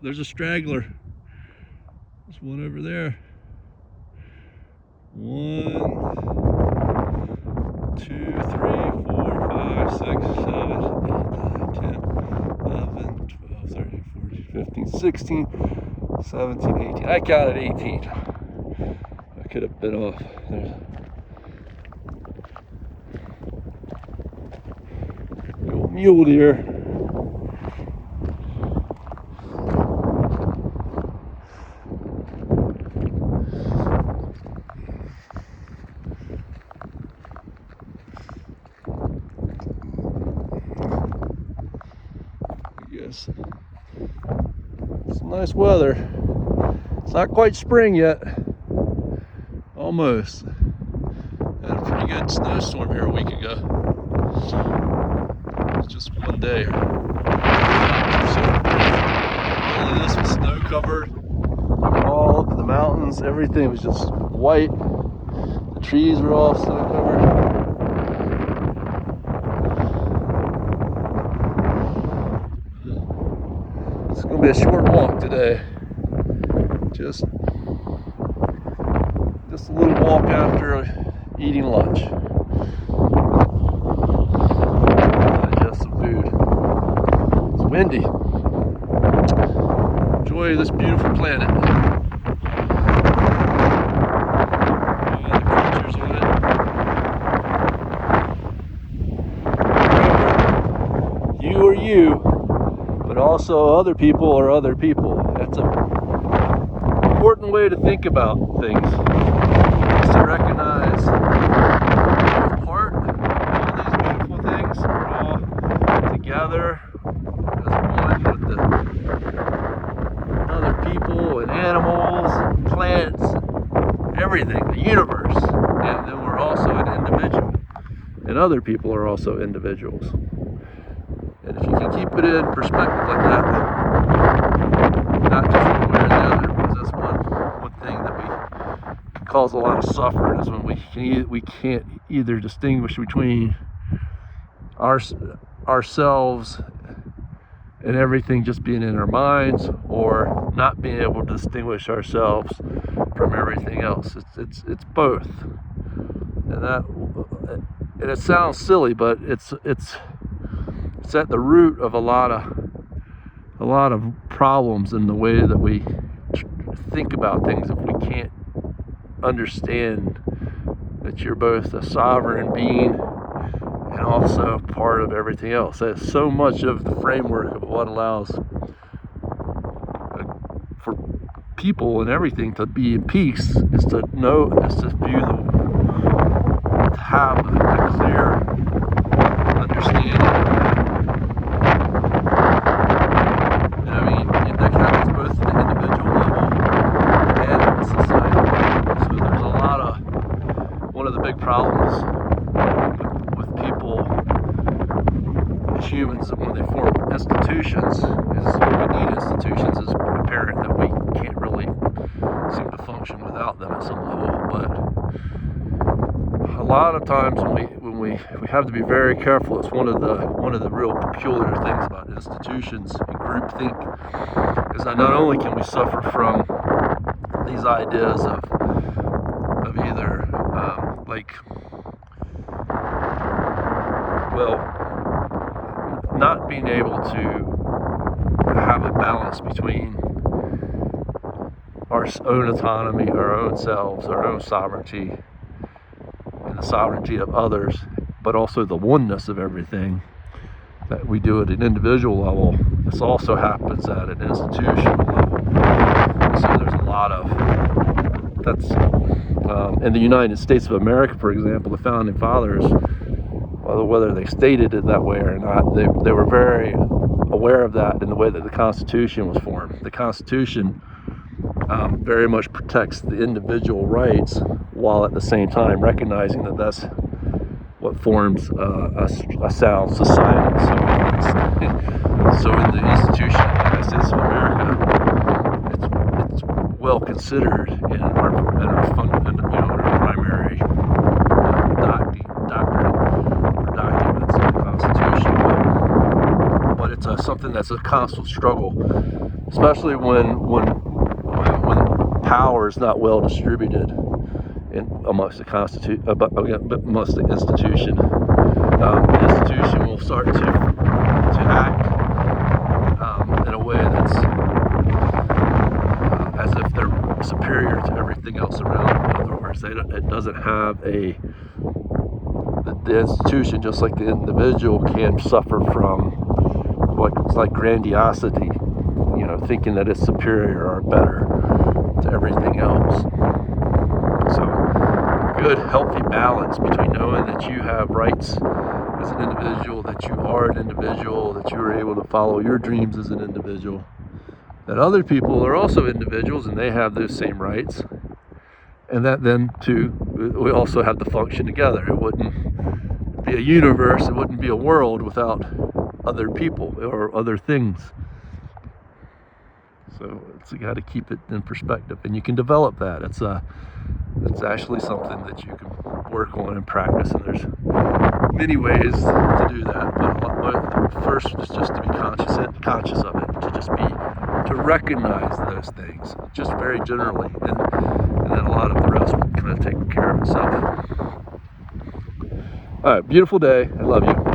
there's a straggler. There's one over there. 1, 2, 3, 4, 5, 6, 7, 8, 9, 10, 11, 12, 13, 14, 15, 16, 17, 18. I counted 18. I could have been off. There's the old mule deer. Yes. It's nice weather. It's not quite spring yet. Almost. Had a pretty good snowstorm here a week ago. Just one day. So, all of this was snow covered. All up in the mountains, everything was just white. The trees were all snow covered. It's going to be a short walk today. Just a little walk after eating lunch. Digest some food. It's windy. Enjoy this beautiful planet. The creatures on it. You are you, but also other people are other people. That's an important way to think about things. Is to recognize we're part of all these beautiful things. We're all together as one with the other people and animals and plants, everything, the universe. And then we're also an individual. And other people are also individuals. And if you can keep it in perspective like that, not just one way or the other, because that's one thing that we cause a lot of suffering is when we can't either distinguish between ourselves and everything just being in our minds, or not being able to distinguish ourselves from everything else. It's both, and it sounds silly, but it's at the root of a lot of problems in the way that we think about things. If we can't understand that you're both a sovereign being and also part of everything else. That's so much of the framework of what allows for people and everything to be in peace is to have a clear understanding of that. And I mean, that happens both at the individual level and at the society. So there's a lot of, one of the big problems with people as humans when they form institutions is we need institutions. It's apparent that we can't really seem to function without them at some level, but a lot of times when we have to be very careful. It's one of the real peculiar things about institutions and groupthink is that not only can we suffer from these ideas of either not being able to have a balance between our own autonomy, our own selves, our own sovereignty, and the sovereignty of others, but also the oneness of everything that we do at an individual level. This also happens at an institutional level. So there's a lot of that's in the United States of America, for example, the founding fathers, whether they stated it that way or not, they were very aware of that in the way that the Constitution was formed. The Constitution very much protects the individual rights while at the same time recognizing that that's what forms a sound society. So in the Institution of the United States of America, it's well considered in our primary documents of the Constitution, but it's something that's a constant struggle especially when power is not well distributed amongst the amongst the institution. The institution will start to act in a way that's as if they're superior to everything else around. In other words, it doesn't have the institution, just like the individual, can suffer from what's like grandiosity, thinking that it's superior or better to everything else. So, good, healthy balance between knowing that you have rights as an individual, that you are an individual, that you are able to follow your dreams as an individual, that other people are also individuals and they have those same rights, and that then too we also have to function together. It wouldn't be a universe, it wouldn't be a world without other people or other things. So you got to keep it in perspective, and you can develop that. It's actually something that you can work on and practice, and there's many ways to do that. But first is just to be conscious of it, to recognize those things, just very generally, and then a lot of the rest will kind of take care of itself. All right, beautiful day. I love you.